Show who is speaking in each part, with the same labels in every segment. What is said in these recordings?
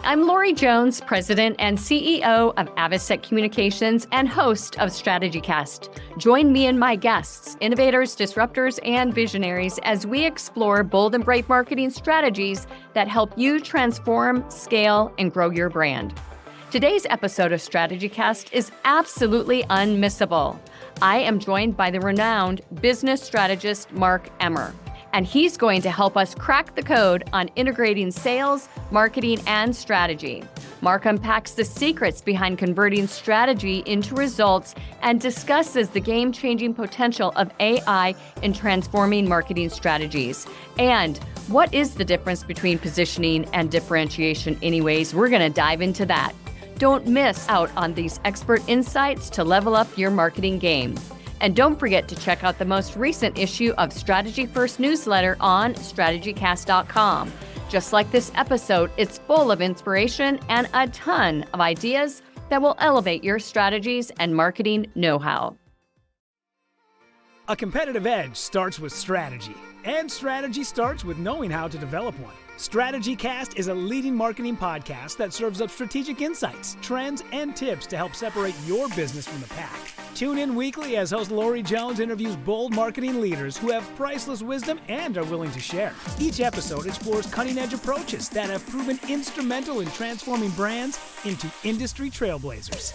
Speaker 1: I'm Lori Jones, President and CEO of Avocet Communications and host of StrategyCast. Join me and my guests, innovators, disruptors, and visionaries as we explore bold and brave marketing strategies that help you transform, scale, and grow your brand. Today's episode of StrategyCast is absolutely unmissable. I am joined by the renowned business strategist, Marc Emmer, and he's going to help us crack the code on integrating sales, marketing, and strategy. Marc unpacks the secrets behind converting strategy into results and discusses the game-changing potential of AI in transforming marketing strategies. And what is the difference between positioning and differentiation anyways? We're going to dive into that. Don't miss out on these expert insights to level up your marketing game. And don't forget to check out the most recent issue of StrategyFirst Newsletter on StrategyCast.com. Just like this episode, it's full of inspiration and a ton of ideas that will elevate your strategies and marketing know-how.
Speaker 2: A competitive edge starts with strategy, and strategy starts with knowing how to develop one. StrategyCast is a leading marketing podcast that serves up strategic insights, trends, and tips to help separate your business from the pack. Tune in weekly as host Lori Jones interviews bold marketing leaders who have priceless wisdom and are willing to share. Each episode explores cutting-edge approaches that have proven instrumental in transforming brands into industry trailblazers.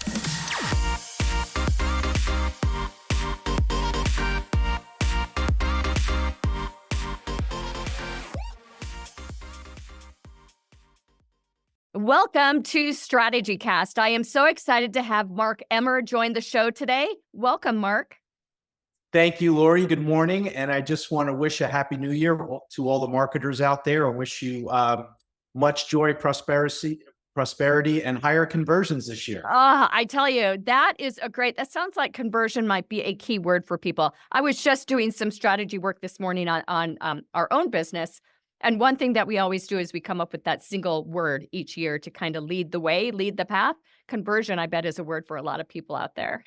Speaker 1: Welcome to StrategyCast. I am so excited to have Marc Emmer join the show today. Welcome, Marc.
Speaker 3: Thank you, Lori. Good morning. And I just want to wish a happy new year to all the marketers out there. I wish you much joy, prosperity, and higher conversions this year.
Speaker 1: I tell you, that sounds like conversion might be a key word for people. I was just doing some strategy work this morning on our own business. And one thing that we always do is we come up with that single word each year to kind of lead the way, lead the path. Conversion, I bet, is a word for a lot of people out there.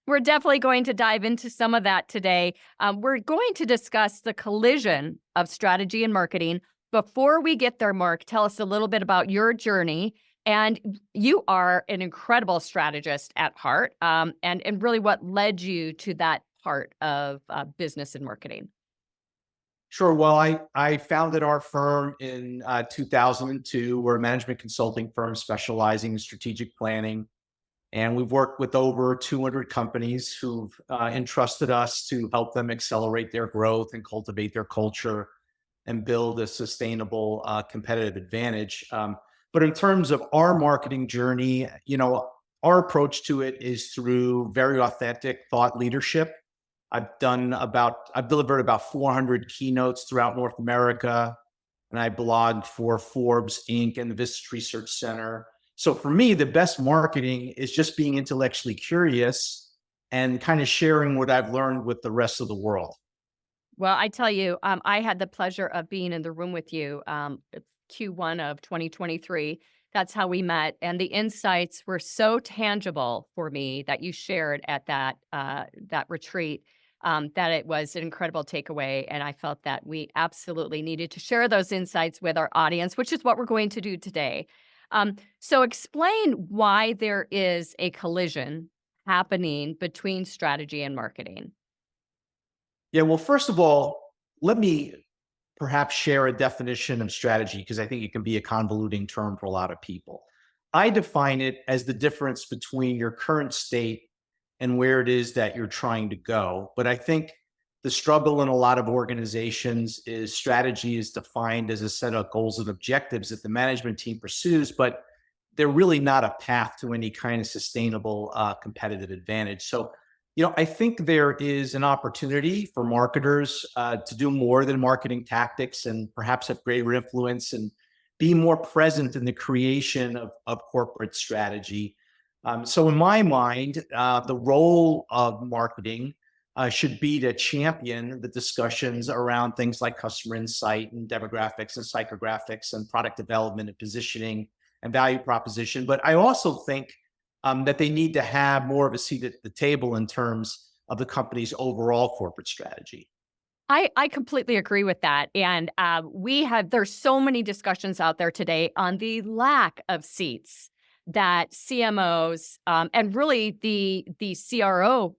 Speaker 1: We're definitely going to dive into some of that today. We're going to discuss the collision of strategy and marketing. Before we get there, Marc, tell us a little bit about your journey. And you are an incredible strategist at heart, and really what led you to that part of business and marketing.
Speaker 3: Sure. Well, I founded our firm in 2002. We're a management consulting firm specializing in strategic planning. And we've worked with over 200 companies who've entrusted us to help them accelerate their growth and cultivate their culture and build a sustainable competitive advantage. But in terms of our marketing journey, our approach to it is through very authentic thought leadership. I've delivered about 400 keynotes throughout North America, and I blogged for Forbes, Inc. and the Vista Research Center. So for me, the best marketing is just being intellectually curious and kind of sharing what I've learned with the rest of the world.
Speaker 1: Well, I tell you, I had the pleasure of being in the room with you Q1 of 2023. That's how we met. And the insights were so tangible for me that you shared at that retreat. That it was an incredible takeaway. And I felt that we absolutely needed to share those insights with our audience, which is what we're going to do today. So explain why there is a collision happening between strategy and marketing.
Speaker 3: Yeah, well, first of all, let me perhaps share a definition of strategy because I think it can be a convoluting term for a lot of people. I define it as the difference between your current state and where it is that you're trying to go. But I think the struggle in a lot of organizations is strategy is defined as a set of goals and objectives that the management team pursues, but they're really not a path to any kind of sustainable competitive advantage. So, I think there is an opportunity for marketers to do more than marketing tactics and perhaps have greater influence and be more present in the creation of corporate strategy. So in my mind, the role of marketing should be to champion the discussions around things like customer insight and demographics and psychographics and product development and positioning and value proposition. But I also think that they need to have more of a seat at the table in terms of the company's overall corporate strategy.
Speaker 1: I completely agree with that. And there's so many discussions out there today on the lack of seats that CMOs and really the CRO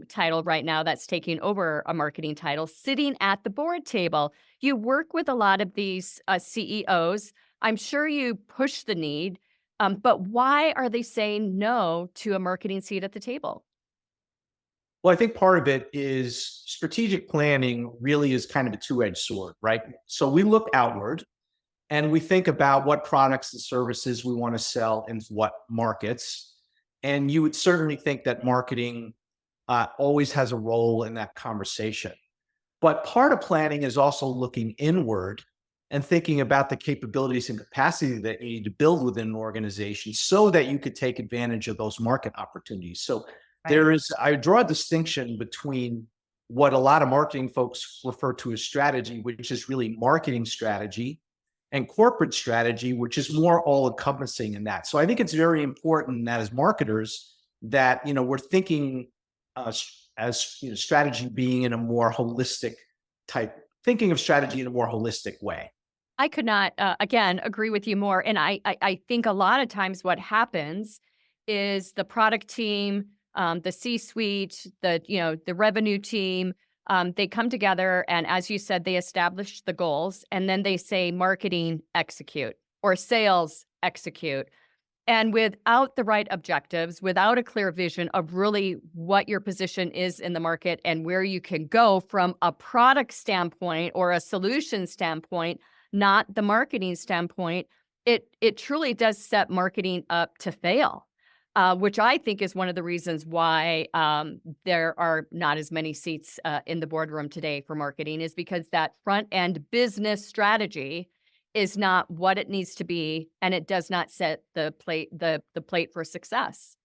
Speaker 1: title right now that's taking over a marketing title, sitting at the board table. You work with a lot of these CEOs. I'm sure you push the need, but why are they saying no to a marketing seat at the table?
Speaker 3: Well, I think part of it is strategic planning really is kind of a two-edged sword, right? So we look outward and we think about what products and services we want to sell in what markets. And you would certainly think that marketing always has a role in that conversation. But part of planning is also looking inward and thinking about the capabilities and capacity that you need to build within an organization so that you could take advantage of those market opportunities. So
Speaker 1: Right.
Speaker 3: I draw a distinction between what a lot of marketing folks refer to as strategy, which is really marketing strategy, and corporate strategy, which is more all encompassing in that. So I think it's very important that as marketers that, we're thinking strategy being in a more holistic thinking of strategy in a more holistic way.
Speaker 1: I could not, again, agree with you more. And I think a lot of times what happens is the product team, the C-suite, the revenue team, they come together and, as you said, they establish the goals, and then they say marketing execute or sales execute. And without the right objectives, without a clear vision of really what your position is in the market and where you can go from a product standpoint or a solution standpoint, not the marketing standpoint, it truly does set marketing up to fail, which I think is one of the reasons why there are not as many seats in the boardroom today for marketing, is because that front end business strategy is not what it needs to be, and it does not set the plate for success.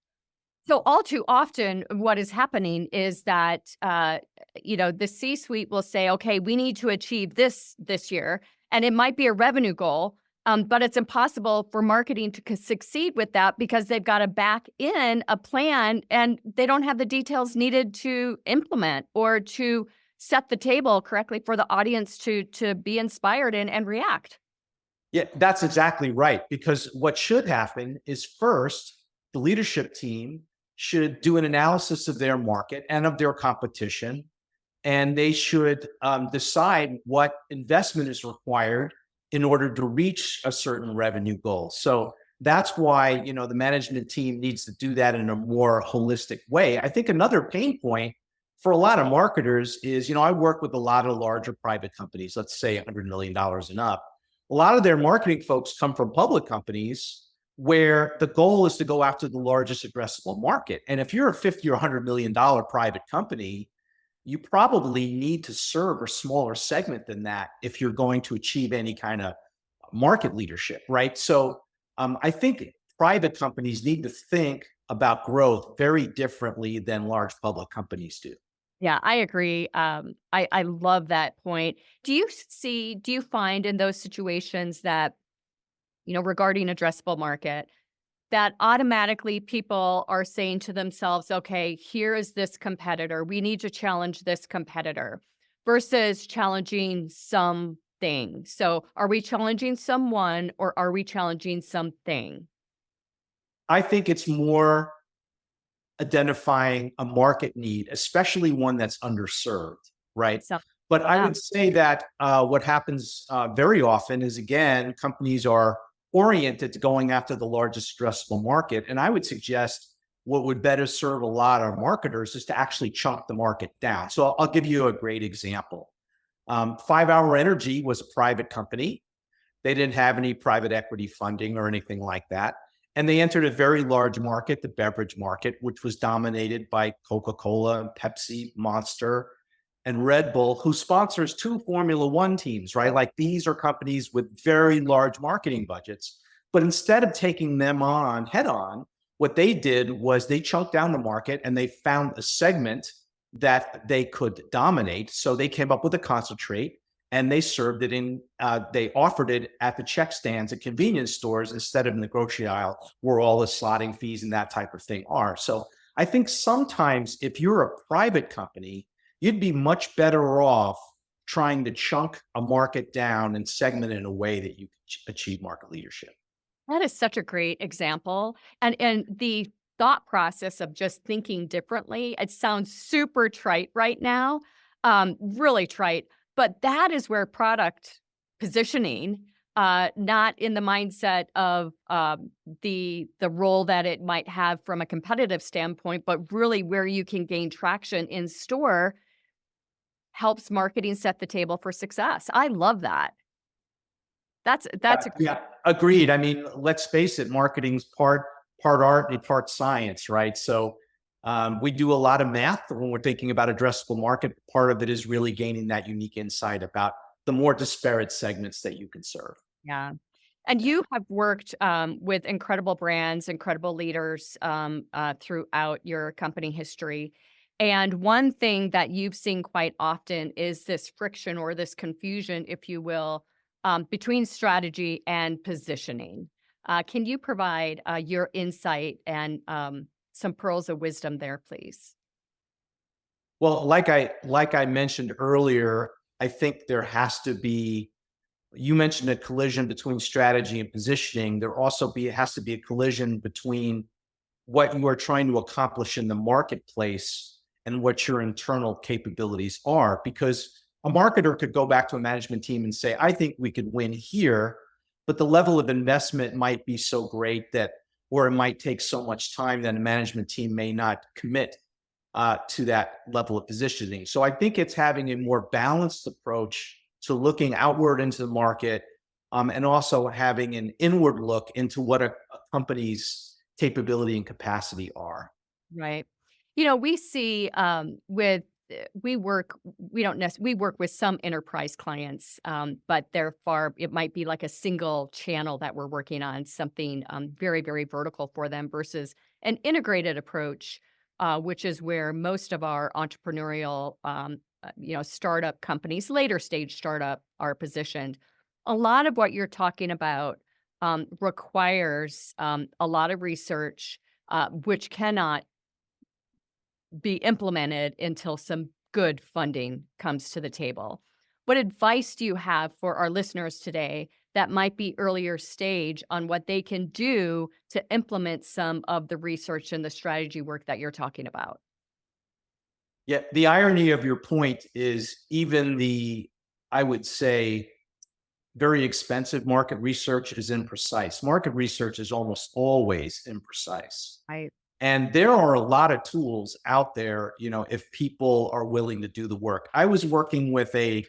Speaker 1: So all too often, what is happening is that the C-suite will say, "Okay, we need to achieve this year," and it might be a revenue goal, but it's impossible for marketing to succeed with that because they've got to back in a plan, and they don't have the details needed to implement or to set the table correctly for the audience to be inspired and react.
Speaker 3: Yeah, that's exactly right. Because what should happen is first, the leadership team should do an analysis of their market and of their competition, and they should decide what investment is required in order to reach a certain revenue goal. So that's why the management team needs to do that in a more holistic way. I think another pain point for a lot of marketers is, I work with a lot of larger private companies, let's say $100 million and up. A lot of their marketing folks come from public companies where the goal is to go after the largest addressable market. And if you're a 50 or $100 million private company, you probably need to serve a smaller segment than that if you're going to achieve any kind of market leadership, right? So I think private companies need to think about growth very differently than large public companies do.
Speaker 1: Yeah, I agree. I love that point. Do you find in those situations that, regarding addressable market, that automatically people are saying to themselves, okay, here is this competitor. We need to challenge this competitor versus challenging something. So are we challenging someone or are we challenging something?
Speaker 3: I think it's more identifying a market need, especially one that's underserved, right?
Speaker 1: So,
Speaker 3: But I
Speaker 1: yeah.
Speaker 3: would say that what happens very often is, again, companies are oriented to going after the largest addressable market. And I would suggest what would better serve a lot of marketers is to actually chunk the market down. So I'll give you a great example. 5 Hour Energy was a private company. They didn't have any private equity funding or anything like that. And they entered a very large market, the beverage market, which was dominated by Coca-Cola, Pepsi, Monster, and Red Bull, who sponsors 2 Formula 1 teams, right? Like, these are companies with very large marketing budgets. But instead of taking them on head on, what they did was they chunked down the market and they found a segment that they could dominate. So they came up with a concentrate and they served it they offered it at the check stands at convenience stores instead of in the grocery aisle where all the slotting fees and that type of thing are. So I think sometimes if you're a private company, you'd be much better off trying to chunk a market down and segment it in a way that you can achieve market leadership.
Speaker 1: That is such a great example. And the thought process of just thinking differently, it sounds super trite right now, really trite, but that is where product positioning, not in the mindset of the role that it might have from a competitive standpoint, but really where you can gain traction in store, helps marketing set the table for success. I love that. That's a
Speaker 3: Yeah, agreed. I mean, let's face it, marketing's part art and part science, right? So we do a lot of math when we're thinking about addressable market. Part of it is really gaining that unique insight about the more disparate segments that you can serve.
Speaker 1: yeah. And you have worked with incredible brands, incredible leaders throughout your company history. And one thing that you've seen quite often is this friction or this confusion, if you will, between strategy and positioning. Can you provide your insight and some pearls of wisdom there, please?
Speaker 3: Well, like I mentioned earlier, I think there has to be, you mentioned a collision between strategy and positioning. There also has to be a collision between what you are trying to accomplish in the marketplace and what your internal capabilities are. Because a marketer could go back to a management team and say, I think we could win here, but the level of investment might be so great that, or it might take so much time that a management team may not commit to that level of positioning. So I think it's having a more balanced approach to looking outward into the market, and also having an inward look into what a company's capability and capacity are.
Speaker 1: Right. You know, we see with we work with some enterprise clients, but they're far, it might be like a single channel that we're working on, something very, very vertical for them versus an integrated approach, which is where most of our entrepreneurial, startup companies, later stage startup are positioned. A lot of what you're talking about requires a lot of research, which cannot be implemented until some good funding comes to the table. What advice do you have for our listeners today that might be earlier stage on what they can do to implement some of the research and the strategy work that you're talking about?
Speaker 3: Yeah, the irony of your point is even the, I would say, very expensive market research is imprecise. Market research is almost always imprecise.
Speaker 1: I
Speaker 3: And there are a lot of tools out there, if people are willing to do the work. I was working with a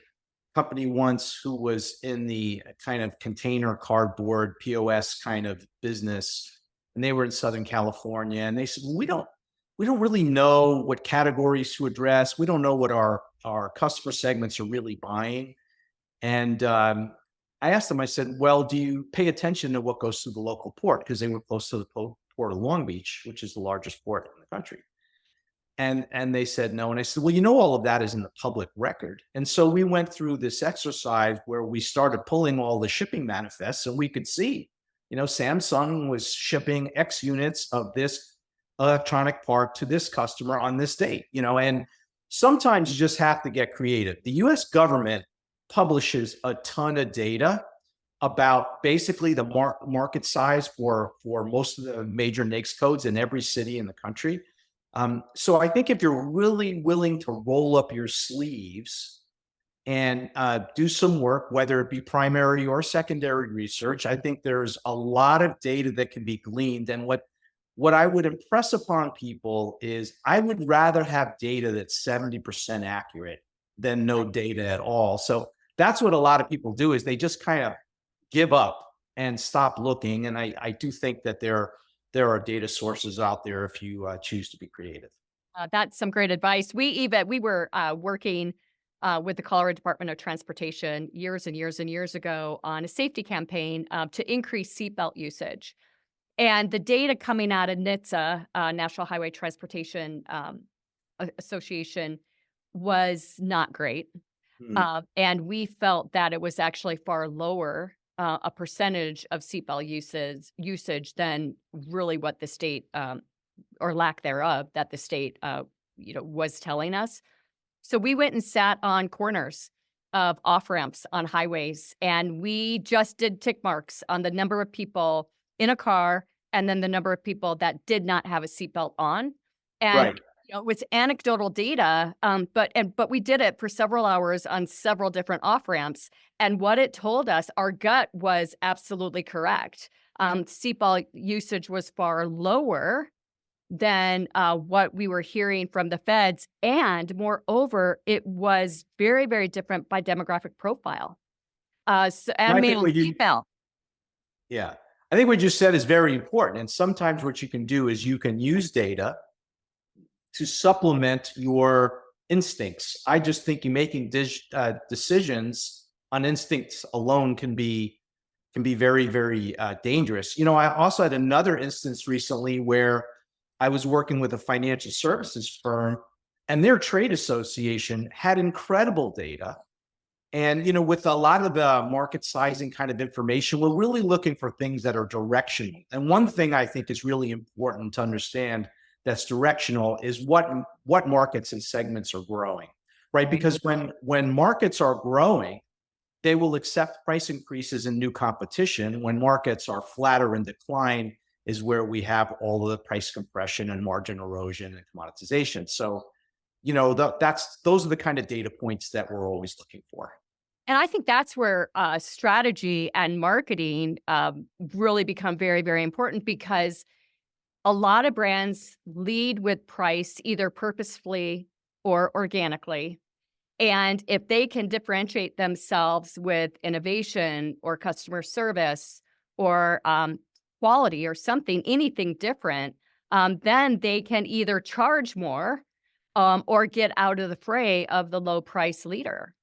Speaker 3: company once who was in the kind of container cardboard POS kind of business, and they were in Southern California. And they said, well, we don't really know what categories to address. We don't know what our customer segments are really buying. And I asked them, I said, well, do you pay attention to what goes through the local port? Because they were close to the port of Long Beach, which is the largest port in the country. And they said no. And I said, well, all of that is in the public record. And so we went through this exercise where we started pulling all the shipping manifests, and we could see, Samsung was shipping X units of this electronic part to this customer on this date, and sometimes you just have to get creative. The US government publishes a ton of data about basically the market size for most of the major NAICS codes in every city in the country. So I think if you're really willing to roll up your sleeves and do some work, whether it be primary or secondary research, I think there's a lot of data that can be gleaned. And what I would impress upon people is I would rather have data that's 70% accurate than no data at all. So that's what a lot of people do, is they just kind of give up and stop looking. And I do think that there are data sources out there if you choose to be creative.
Speaker 1: That's some great advice. We were working with the Colorado Department of Transportation years and years and years ago on a safety campaign to increase seatbelt usage. And the data coming out of NHTSA, National Highway Transportation Association, was not great.
Speaker 3: Hmm.
Speaker 1: And we felt that it was actually far lower a percentage of seatbelt usage than really what the state or lack thereof that the state was telling us. So we went and sat on corners of off ramps on highways, and we just did tick marks on the number of people in a car and then the number of people that did not have a seatbelt on. And
Speaker 3: Right.
Speaker 1: it's anecdotal data, but we did it for several hours on several different off ramps. And what it told us, our gut was absolutely correct. Seatbelt usage was far lower than what we were hearing from the feds. And moreover, it was very, very different by demographic profile.
Speaker 3: And
Speaker 1: And
Speaker 3: I think
Speaker 1: male,
Speaker 3: what you,
Speaker 1: female.
Speaker 3: yeah, I think what you said is very important. And sometimes what you can do is you can use data to supplement your instincts. I just think you making decisions on instincts alone can be very, very dangerous. I also had another instance recently where I was working with a financial services firm, and their trade association had incredible data. And with a lot of the market sizing kind of information, we're really looking for things that are directional. And one thing I think is really important to understand that's directional is what markets and segments are growing, right? Because when markets are growing, they will accept price increases and new competition. When markets are flatter and decline is where we have all of the price compression and margin erosion and commoditization. So, those are the kind of data points that we're always looking for.
Speaker 1: And I think that's where strategy and marketing really become very, very important, because a lot of brands lead with price either purposefully or organically. And if they can differentiate themselves with innovation or customer service or quality or something, anything different, then they can either charge more or get out of the fray of the low price leader.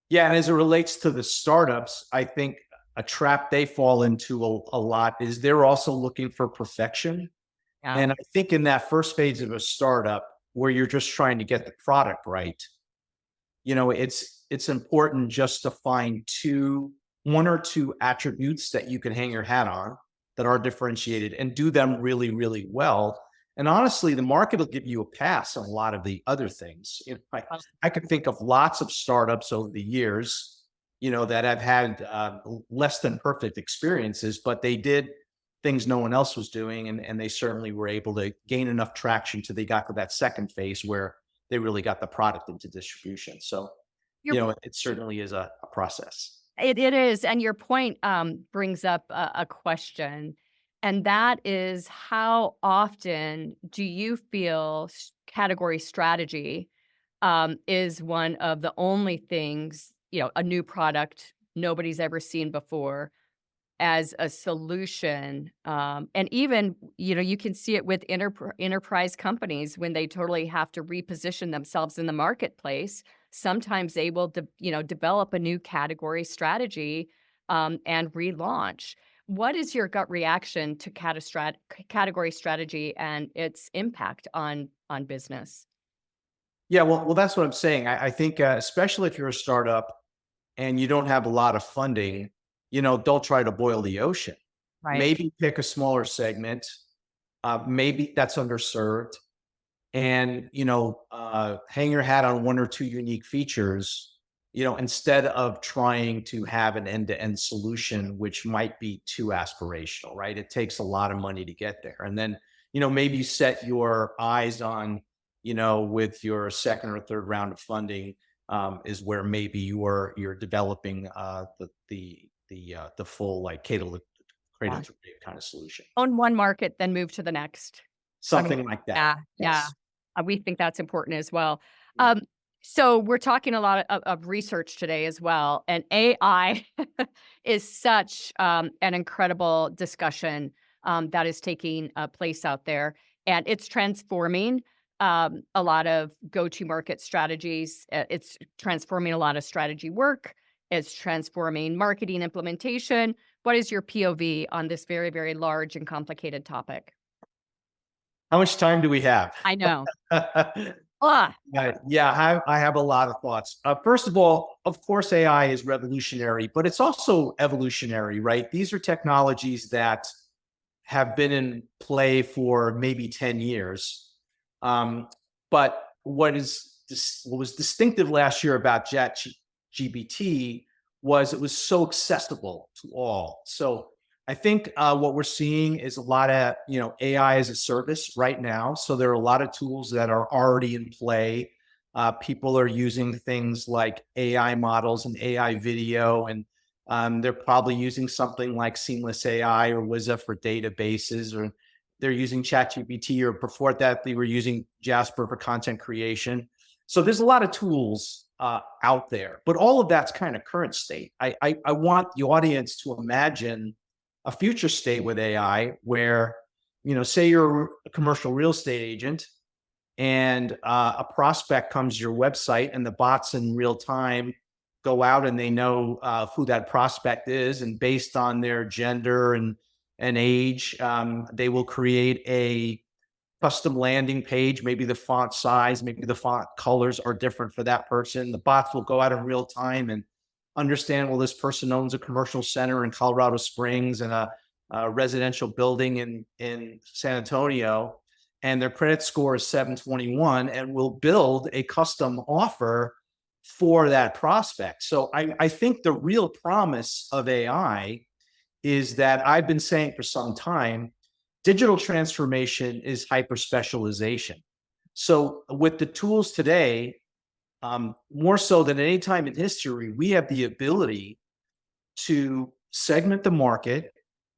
Speaker 3: Yeah, and as it relates to the startups, I think a trap they fall into a lot is they're also looking for perfection.
Speaker 1: Yeah.
Speaker 3: And I think in that first phase of a startup where you're just trying to get the product right, it's important just to find one or two attributes that you can hang your hat on that are differentiated and do them really, really well. And honestly, the market will give you a pass on a lot of the other things. I could think of lots of startups over the years, that have had less than perfect experiences, but they did things no one else was doing. And they certainly were able to gain enough traction till they got to that second phase where they really got the product into distribution. So,
Speaker 1: Your
Speaker 3: it certainly is a process.
Speaker 1: It is, and your point, brings up a question, and that is, how often do you feel category strategy, is one of the only things, a new product nobody's ever seen before, as a solution, and even, you can see it with enterprise companies when they totally have to reposition themselves in the marketplace. Sometimes they will, develop a new category strategy, and relaunch. What is your gut reaction to category strategy and its impact on business?
Speaker 3: Yeah, well, that's what I'm saying. I think, especially if you're a startup and you don't have a lot of funding, don't try to boil the ocean.
Speaker 1: Right.
Speaker 3: Maybe pick a smaller segment, maybe that's underserved, and hang your hat on one or two unique features. Instead of trying to have an end-to-end solution, which might be too aspirational, right? It takes a lot of money to get there, and then maybe set your eyes on with your second or third round of funding, is where maybe you're developing the full, like, cradle to grave kind of solution,
Speaker 1: Own one market, then move to the next. I mean,
Speaker 3: something like that.
Speaker 1: yeah, yeah.
Speaker 3: Yes.
Speaker 1: We think that's important as well. So we're talking a lot of research today as well, and AI is such an incredible discussion that is taking place out there, and it's transforming a lot of go-to-market strategies. It's transforming a lot of strategy work. It's transforming marketing implementation. What is your POV on this very, very large and complicated topic?
Speaker 3: How much time do we have?
Speaker 1: I know. Ah,
Speaker 3: Yeah, I have a lot of thoughts. First of all, of course, AI is revolutionary, but it's also evolutionary, right? These are technologies that have been in play for maybe 10 years. But what was distinctive last year about GBT was it was so accessible to all. So I think what we're seeing is a lot of AI as a service right now. So there are a lot of tools that are already in play. People are using things like AI models and AI video, and they're probably using something like Seamless AI or Wizza for databases, or they're using ChatGPT, or before that, they were using Jasper for content creation. So there's a lot of tools out there, but all of that's kind of current state. I want the audience to imagine a future state with AI where, say you're a commercial real estate agent and a prospect comes to your website and the bots in real time go out and they know who that prospect is, and based on their gender and age, they will create a custom landing page. Maybe the font size, maybe the font colors are different for that person. The bots will go out in real time and understand, well, this person owns a commercial center in Colorado Springs and a residential building in San Antonio, and their credit score is 721, and will build a custom offer for that prospect. So I think the real promise of AI is that I've been saying for some time, digital transformation is hyper specialization. So with the tools today, more so than any time in history, we have the ability to segment the market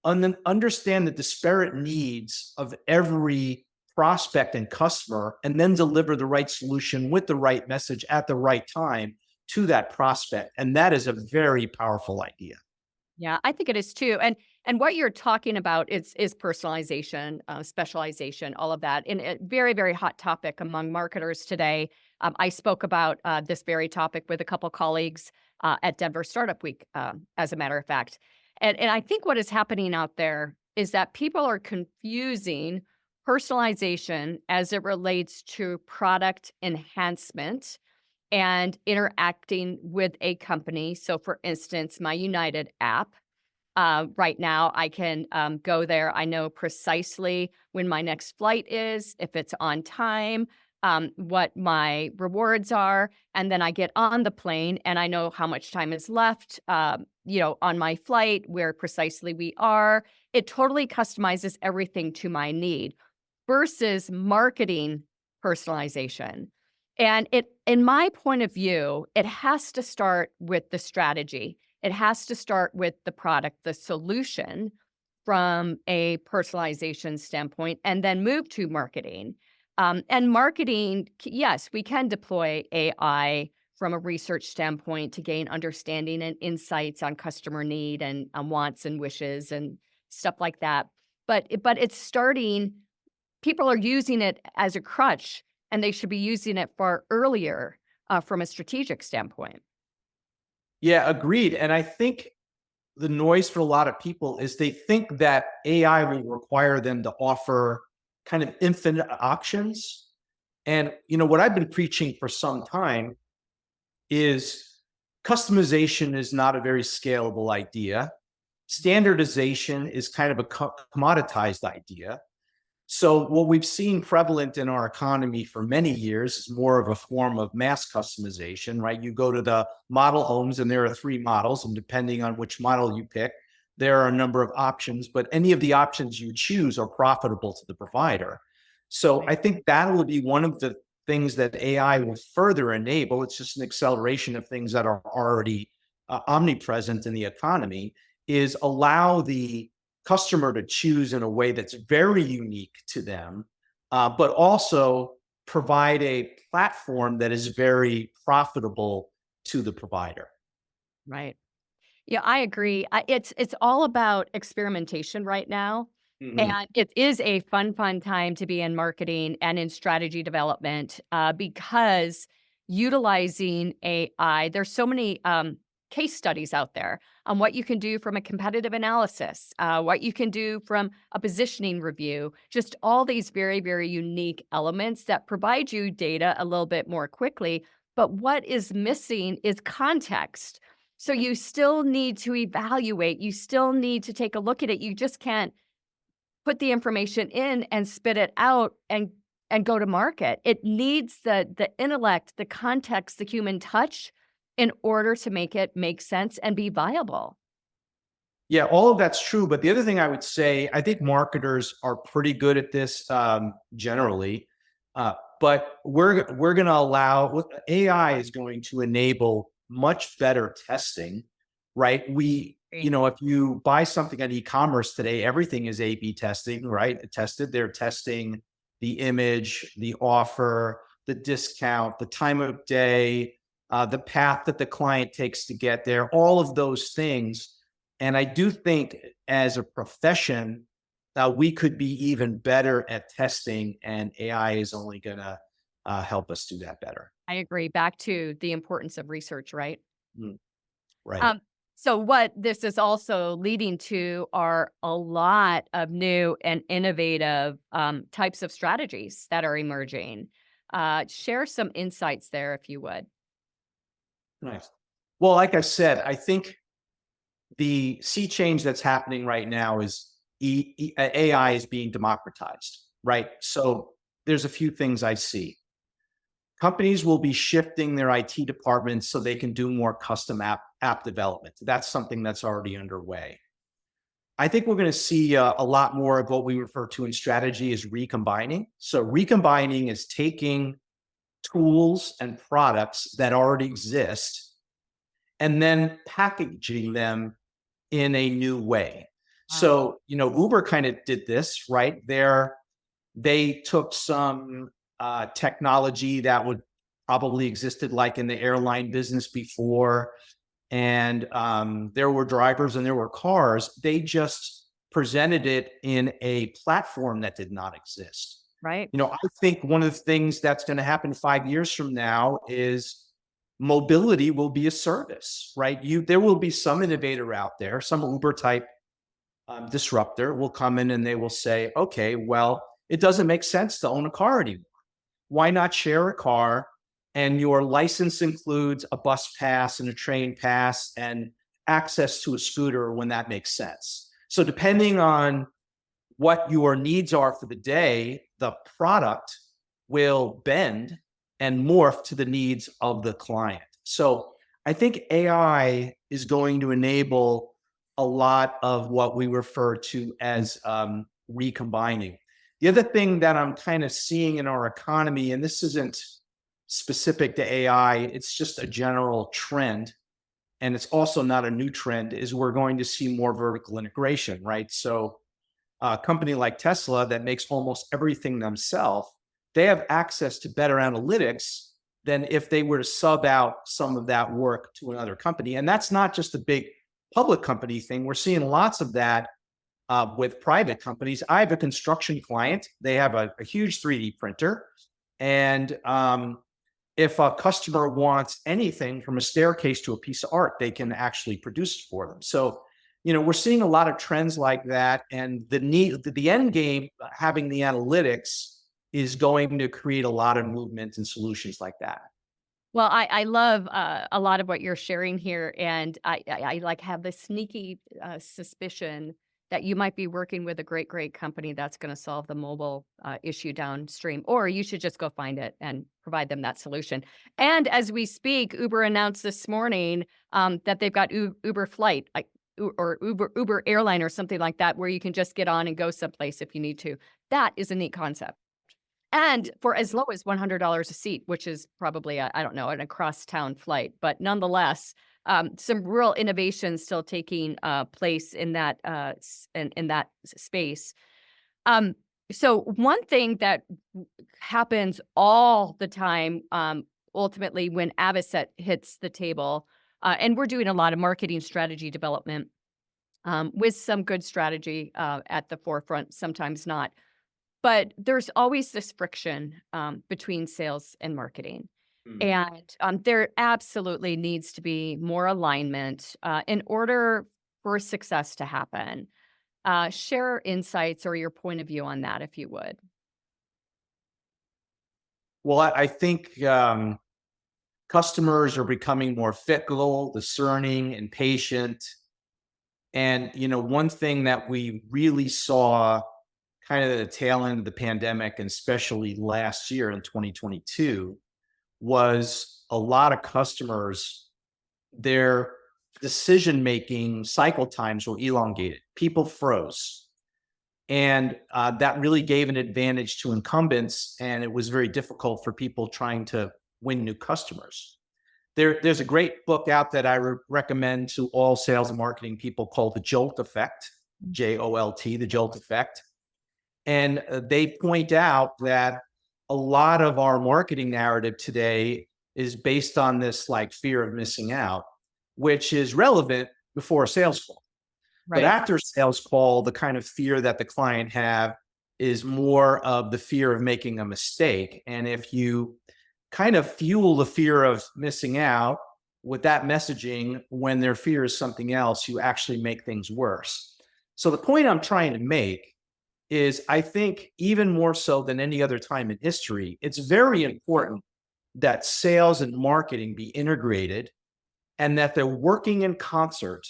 Speaker 3: and then understand the disparate needs of every prospect and customer, and then deliver the right solution with the right message at the right time to that prospect. And that is a very powerful idea.
Speaker 1: Yeah, I think it is too. And what you're talking about is personalization, specialization, all of that, and a very, very hot topic among marketers today. I spoke about this very topic with a couple colleagues at Denver Startup Week, as a matter of fact. And I think what is happening out there is that people are confusing personalization as it relates to product enhancement and interacting with a company. So, for instance, my United app, right now, I can go there. I know precisely when my next flight is, if it's on time, what my rewards are, and then I get on the plane and I know how much time is left, on my flight, where precisely we are. It totally customizes everything to my need versus marketing personalization. And in my point of view, it has to start with the strategy. It has to start with the product, the solution from a personalization standpoint, and then move to marketing. And marketing, yes, we can deploy AI from a research standpoint to gain understanding and insights on customer need and wants and wishes and stuff like that. But it's starting. People are using it as a crutch, and they should be using it far earlier from a strategic standpoint.
Speaker 3: Yeah, agreed. And I think the noise for a lot of people is they think that AI will require them to offer kind of infinite options. And what I've been preaching for some time is customization is not a very scalable idea. Standardization is kind of a commoditized idea. So what we've seen prevalent in our economy for many years is more of a form of mass customization, right? You go to the model homes and there are 3 models, and depending on which model you pick, there are a number of options, but any of the options you choose are profitable to the provider. So I think that will be one of the things that AI will further enable. It's just an acceleration of things that are already omnipresent in the economy, is allow the customer to choose in a way that's very unique to them, but also provide a platform that is very profitable to the provider.
Speaker 1: Right. Yeah, I agree. It's all about experimentation right now,
Speaker 3: Mhm.
Speaker 1: and it is a fun time to be in marketing and in strategy development, because utilizing AI, there's so many case studies out there on what you can do from a competitive analysis, what you can do from a positioning review, just all these very, very unique elements that provide you data a little bit more quickly. But what is missing is context. So you still need to evaluate, you still need to take a look at it. You just can't put the information in and spit it out and go to market. It needs the intellect, the context, the human touch in order to make it make sense and be viable.
Speaker 3: Yeah, all of that's true. But the other thing I would say, I think marketers are pretty good at this generally. But we're going to allow AI is going to enable much better testing, right? If you buy something on e-commerce today, everything is A/B testing, right? Tested. They're testing the image, the offer, the discount, the time of day, the path that the client takes to get there. All of those things. And I do think as a profession, we could be even better at testing, and AI is only going to help us do that better.
Speaker 1: I agree. Back to the importance of research, right?
Speaker 3: Mm, right.
Speaker 1: Um, so what this is also leading to are a lot of new and innovative types of strategies that are emerging. Share some insights there, if you would.
Speaker 3: Nice. Well, like I said, I think the sea change that's happening right now is AI is being democratized, right? So there's a few things I see. Companies will be shifting their IT departments so they can do more custom app development. That's something that's already underway. I think we're going to see a lot more of what we refer to in strategy as recombining. So recombining is taking tools and products that already exist and then packaging them in a new way.
Speaker 1: Wow.
Speaker 3: So, Uber kind of did this, right? They took some technology that would probably existed like in the airline business before, and there were drivers and there were cars. They just presented it in a platform that did not exist.
Speaker 1: Right.
Speaker 3: I think one of the things that's going to happen 5 years from now is mobility will be a service, right? There will be some innovator out there, some Uber type disruptor will come in and they will say, okay, well, it doesn't make sense to own a car anymore. Why not share a car and your license includes a bus pass and a train pass and access to a scooter when that makes sense? So depending on what your needs are for the day, the product will bend and morph to the needs of the client. So I think AI is going to enable a lot of what we refer to as recombining. The other thing that I'm kind of seeing in our economy, and this isn't specific to AI, it's just a general trend, and it's also not a new trend, is we're going to see more vertical integration, right? So a company like Tesla that makes almost everything themselves, they have access to better analytics than if they were to sub out some of that work to another company. And that's not just a big public company thing. We're seeing lots of that with private companies. I have a construction client. They have a huge 3D printer. And if a customer wants anything from a staircase to a piece of art, they can actually produce it for them. So we're seeing a lot of trends like that, and the end game, having the analytics, is going to create a lot of movement and solutions like that.
Speaker 1: Well, I love a lot of what you're sharing here, and I like have this sneaky suspicion that you might be working with a great company that's going to solve the mobile issue downstream, or you should just go find it and provide them that solution. And as we speak, Uber announced this morning that they've got Uber Flight, or Uber Airline or something like that, where you can just get on and go someplace if you need to. That is a neat concept. And for as low as $100 a seat, which is probably, I don't know, an across-town flight, but nonetheless, some real innovation still taking place in that in that space. Um, so one thing that happens all the time, ultimately, when Avocet hits the table, and we're doing a lot of marketing strategy development with some good strategy at the forefront, sometimes not. But there's always this friction between sales and marketing.
Speaker 3: Hmm.
Speaker 1: And there absolutely needs to be more alignment in order for success to happen. Share insights or your point of view on that, if you would.
Speaker 3: Well, I think customers are becoming more fickle, discerning, and patient. And one thing that we really saw kind of the tail end of the pandemic, and especially last year in 2022, was a lot of customers their decision-making cycle times were elongated. People froze. And that really gave an advantage to incumbents, and it was very difficult for people trying to win new customers. There's a great book out that I recommend to all sales and marketing people called The Jolt Effect, Jolt, The Jolt Effect. And they point out that a lot of our marketing narrative today is based on this like fear of missing out, which is relevant before a sales call. But after sales call, the kind of fear that the client have is more of the fear of making a mistake. And if you kind of fuel the fear of missing out with that messaging when their fear is something else, you actually make things worse. So the point I'm trying to make is I think even more so than any other time in history, it's very important that sales and marketing be integrated and that they're working in concert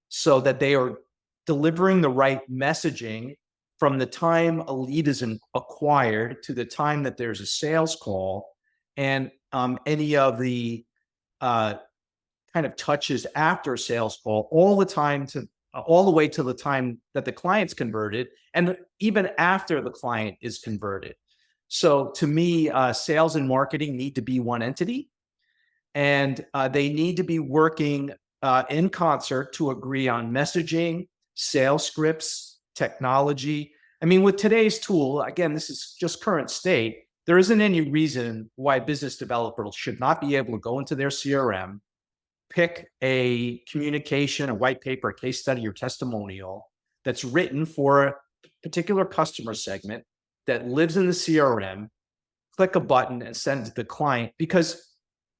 Speaker 3: so that they are delivering the right messaging from the time a lead is acquired to the time that there's a sales call, and any of the kind of touches after a sales call, all the way to the time that the client's converted, and even after the client is converted. So to me, sales and marketing need to be one entity, and they need to be working in concert to agree on messaging, sales scripts, technology. I mean, with today's tool, again, this is just current state, there isn't any reason why business developers should not be able to go into their CRM, pick a communication, a white paper, a case study, or testimonial that's written for a particular customer segment that lives in the CRM, click a button and send it to the client, because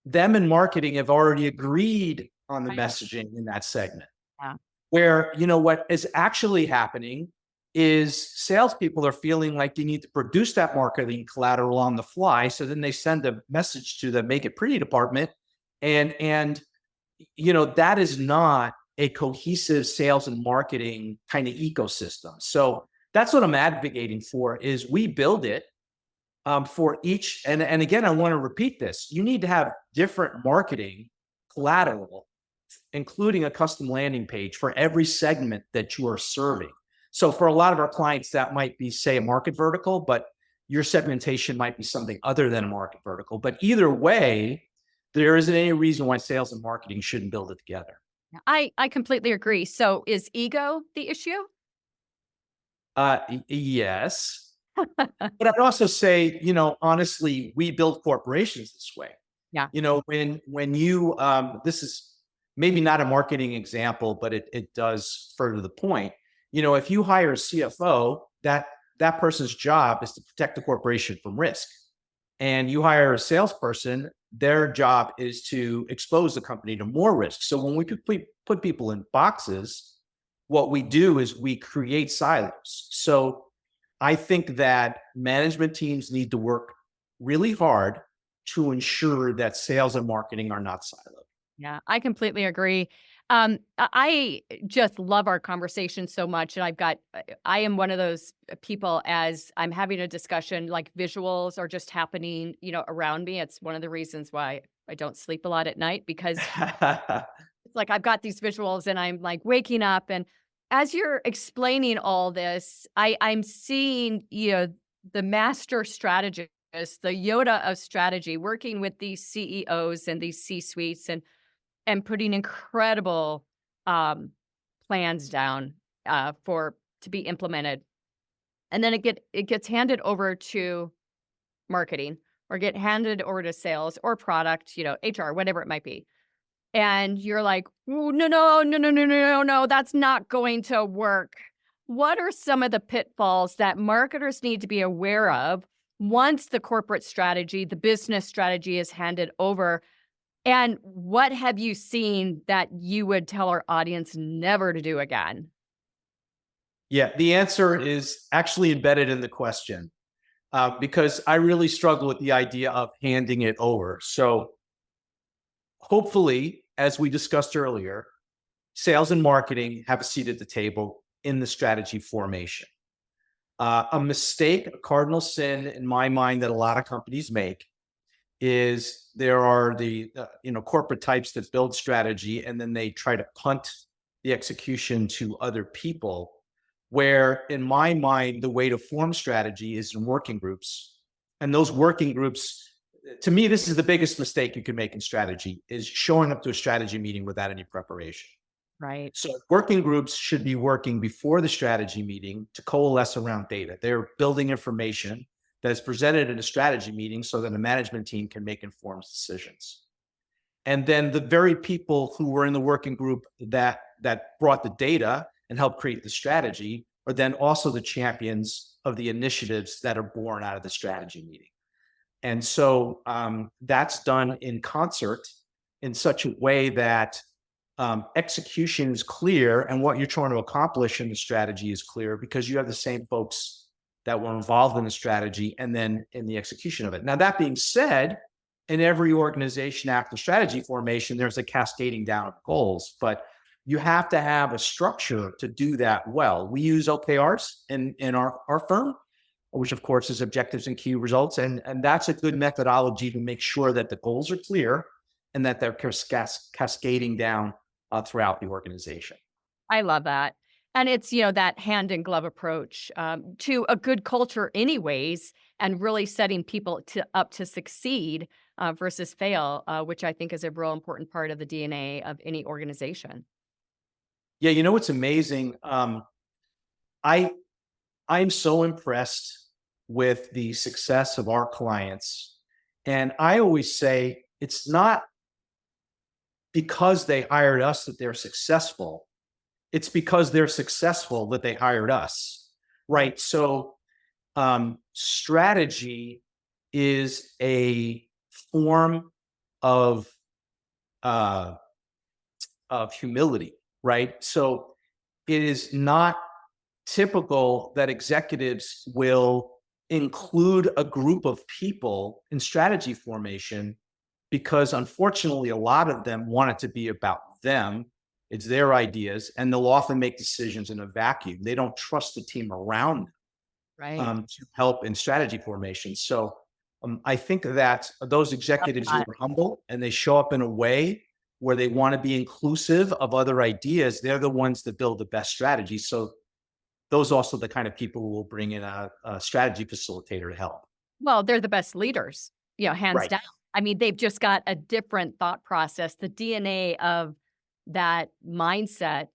Speaker 3: them and marketing have already agreed on the messaging in that segment. Where, what is actually happening is salespeople are feeling like they need to produce that marketing collateral on the fly. So then they send a message to the Make It Pretty department. And that is not a cohesive sales and marketing kind of ecosystem. So that's what I'm advocating for, is we build it for each. And again, I want to repeat this. You need to have different marketing collateral, including a custom landing page for every segment that you are serving. So for a lot of our clients, that might be, say, a market vertical, but your segmentation might be something other than a market vertical. But either way, there isn't any reason why sales and marketing shouldn't build it together.
Speaker 1: I completely agree. So is ego the issue?
Speaker 3: Yes. But I'd also say, honestly, we build corporations this way.
Speaker 1: Yeah.
Speaker 3: When you, this is maybe not a marketing example, but it does further the point. If you hire a CFO, that person's job is to protect the corporation from risk. And you hire a salesperson, their job is to expose the company to more risk. So when we put people in boxes, what we do is we create silos. So I think that management teams need to work really hard to ensure that sales and marketing are not siloed.
Speaker 1: Yeah, I completely agree. I just love our conversation so much. And I am one of those people, as I'm having a discussion, like visuals are just happening, around me. It's one of the reasons why I don't sleep a lot at night, because it's like I've got these visuals and I'm like waking up. And as you're explaining all this, I'm seeing, the master strategist, the Yoda of strategy, working with these CEOs and these C-suites and putting incredible plans down to be implemented. And then it gets handed over to marketing, or get handed over to sales or product, HR, whatever it might be. And you're like, "Ooh, no, that's not going to work." What are some of the pitfalls that marketers need to be aware of once the corporate strategy, the business strategy is handed over? And what have you seen that you would tell our audience never to do again?
Speaker 3: Yeah, the answer is actually embedded in the question, because I really struggle with the idea of handing it over. So hopefully, as we discussed earlier, sales and marketing have a seat at the table in the strategy formation. A mistake, a cardinal sin in my mind that a lot of companies make is there are the corporate types that build strategy and then they try to punt the execution to other people, where in my mind the way to form strategy is in working groups. And those working groups, to me, this is the biggest mistake you can make in strategy, is showing up to a strategy meeting without any preparation.
Speaker 1: Right.
Speaker 3: So working groups should be working before the strategy meeting to coalesce around data. They're building information that is presented in a strategy meeting so that the management team can make informed decisions. And then the very people who were in the working group that brought the data and helped create the strategy are then also the champions of the initiatives that are born out of the strategy meeting. And so that's done in concert in such a way that execution is clear and what you're trying to accomplish in the strategy is clear, because you have the same folks that were involved in the strategy and then in the execution of it. Now, that being said, in every organization after strategy formation, there's a cascading down of goals, but you have to have a structure to do that well. We use OKRs in our firm, which of course is objectives and key results. And that's a good methodology to make sure that the goals are clear and that they're cascading down throughout the organization.
Speaker 1: I love that. And it's, that hand in glove approach to a good culture anyways, and really setting people up to succeed versus fail, which I think is a real important part of the DNA of any organization.
Speaker 3: Yeah, what's amazing? I'm so impressed with the success of our clients. And I always say it's not because they hired us that they're successful. It's because they're successful that they hired us, right? So strategy is a form of humility, right? So it is not typical that executives will include a group of people in strategy formation, because unfortunately, a lot of them want it to be about them. It's their ideas, and they'll often make decisions in a vacuum. They don't trust the team around
Speaker 1: Right.
Speaker 3: them to help in strategy formation. So I think that those executives who are humble and they show up in a way where they want to be inclusive of other ideas, they're the ones that build the best strategy. So those are also the kind of people who will bring in a strategy facilitator to help.
Speaker 1: Well, they're the best leaders, hands
Speaker 3: Right.
Speaker 1: down. I mean, they've just got a different thought process. The DNA of that mindset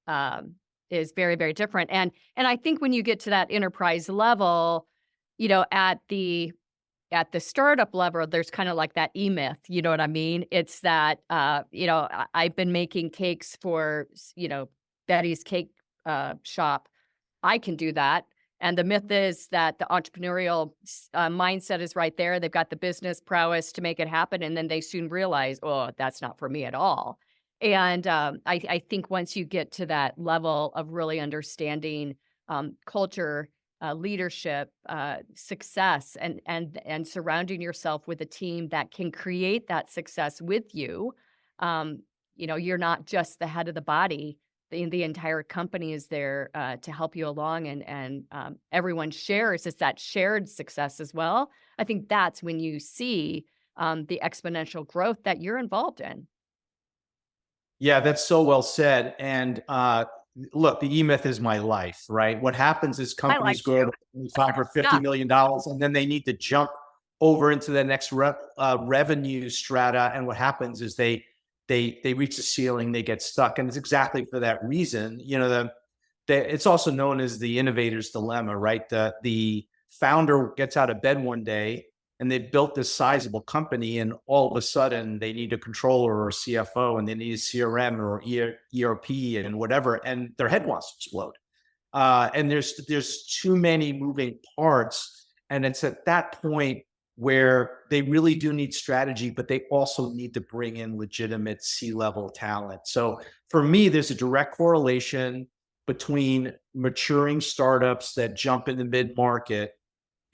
Speaker 1: is very, very different. And I think when you get to that enterprise level, at the startup level, there's kind of like that E-myth, you know what I mean? It's that, I've been making cakes for, Betty's Cake Shop. I can do that. And the myth is that the entrepreneurial mindset is right there. They've got the business prowess to make it happen. And then they soon realize, oh, that's not for me at all. And I think once you get to that level of really understanding culture, leadership, success, and surrounding yourself with a team that can create that success with you, you're not just the head of the body. The entire company is there to help you along, and everyone shares. It's that shared success as well. I think that's when you see the exponential growth that you're involved in.
Speaker 3: Yeah, that's so well said. And look, the E-myth is my life, right? What happens is
Speaker 1: I like
Speaker 3: companies grow to $5 or $50 million, and then they need to jump over into the next revenue strata. And what happens is they reach the ceiling, they get stuck. And it's exactly for that reason. It's also known as the innovator's dilemma, right? The founder gets out of bed one day and they've built this sizable company, and all of a sudden they need a controller or a CFO, and they need a CRM or ERP and whatever, and their head wants to explode. And there's too many moving parts. And it's at that point where they really do need strategy, but they also need to bring in legitimate C-level talent. So for me, there's a direct correlation between maturing startups that jump in the mid-market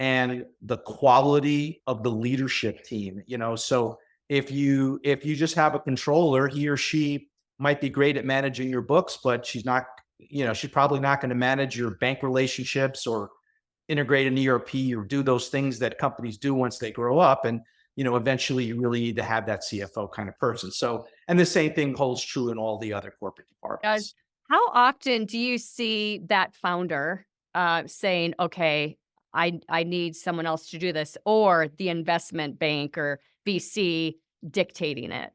Speaker 3: and the quality of the leadership team. So if you just have a controller, he or she might be great at managing your books, but she's probably not going to manage your bank relationships or integrate an ERP or do those things that companies do once they grow up. And eventually you really need to have that CFO kind of person. So, and the same thing holds true in all the other corporate
Speaker 1: Does
Speaker 3: departments.
Speaker 1: How often do you see that founder saying, "Okay, I need someone else to do this," or the investment bank or VC dictating it?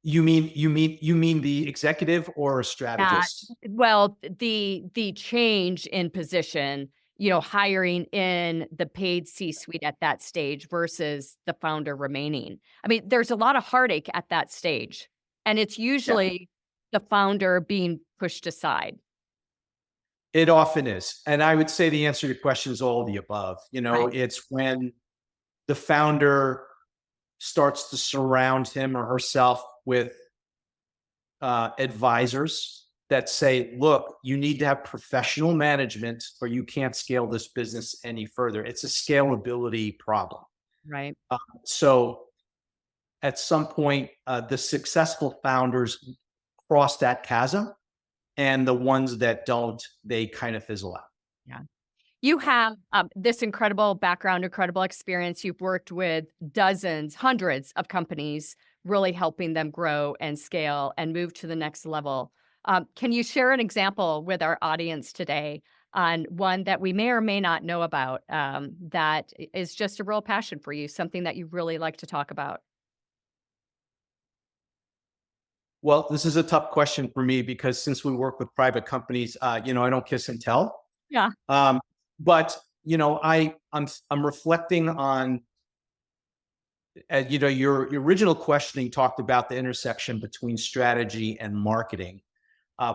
Speaker 3: You mean the executive or a
Speaker 1: Yeah.
Speaker 3: strategist?
Speaker 1: Well, the change in position, hiring in the paid C-suite at that stage versus the founder remaining. I mean, there's a lot of heartache at that stage, and it's
Speaker 3: Yeah,
Speaker 1: usually the founder being pushed aside.
Speaker 3: it often is. And I would say the answer to your question is all of the above.
Speaker 1: Right.
Speaker 3: It's when the founder starts to surround him or herself with advisors that say, look, you need to have professional management or you can't scale this business any further. It's a scalability problem.
Speaker 1: Right.
Speaker 3: So at some point, the successful founders cross that chasm, and the ones that don't, they kind of fizzle out.
Speaker 1: Yeah. You have this incredible background, incredible experience. You've worked with dozens, hundreds of companies, really helping them grow and scale and move to the next level. Can you share an example with our audience today on one that we may or may not know about that is just a real passion for you, something that you really like to talk about?
Speaker 3: Well, this is a tough question for me because since we work with private companies, I don't kiss and tell.
Speaker 1: Yeah.
Speaker 3: Um, but I'm reflecting on your original questioning talked about the intersection between strategy and marketing.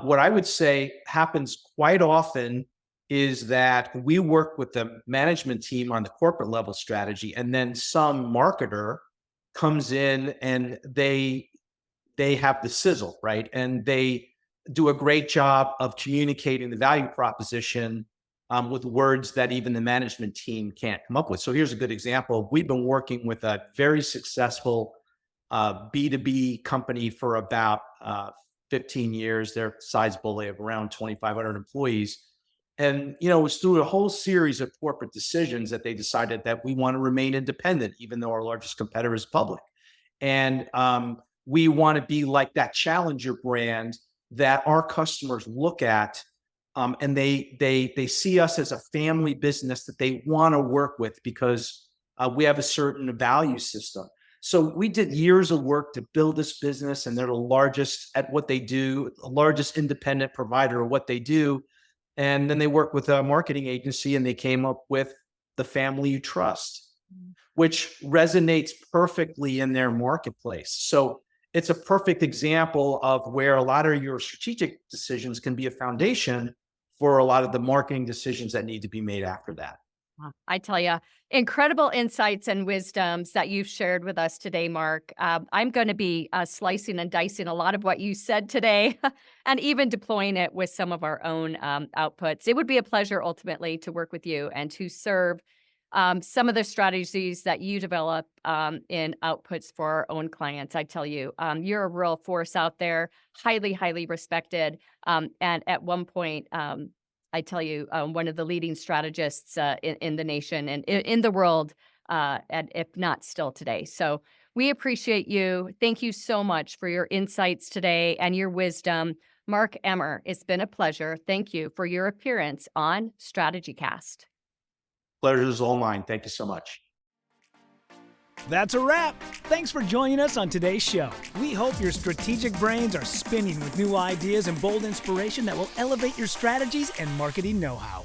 Speaker 3: What I would say happens quite often is that we work with the management team on the corporate level strategy, and then some marketer comes in and they have the sizzle, right? And they do a great job of communicating the value proposition with words that even the management team can't come up with. So here's a good example. We've been working with a very successful B2B company for about 15 years. They're sizable. They have around 2,500 employees. And, it was through a whole series of corporate decisions that they decided that we want to remain independent, even though our largest competitor is public. And we want to be like that challenger brand that our customers look at, and they see us as a family business that they want to work with because we have a certain value system. So we did years of work to build this business, and they're the largest at what they do, the largest independent provider of what they do. And then they work with a marketing agency, and they came up with the family you trust, which resonates perfectly in their marketplace. So it's a perfect example of where a lot of your strategic decisions can be a foundation for a lot of the marketing decisions that need to be made after that.
Speaker 1: Wow. I tell you, incredible insights and wisdoms that you've shared with us today, Mark. I'm going to be slicing and dicing a lot of what you said today and even deploying it with some of our own outputs. It would be a pleasure ultimately to work with you and to serve some of the strategies that you develop in outputs for our own clients. I tell you, you're a real force out there, highly, highly respected. And at one point, I tell you, one of the leading strategists in the nation and in the world, and if not still today. So we appreciate you. Thank you so much for your insights today and your wisdom. Marc Emmer, it's been a pleasure. Thank you for your appearance on StrategyCast.
Speaker 3: Pleasure is all mine. Thank you so much.
Speaker 2: That's a wrap. Thanks for joining us on today's show. We hope your strategic brains are spinning with new ideas and bold inspiration that will elevate your strategies and marketing know-how.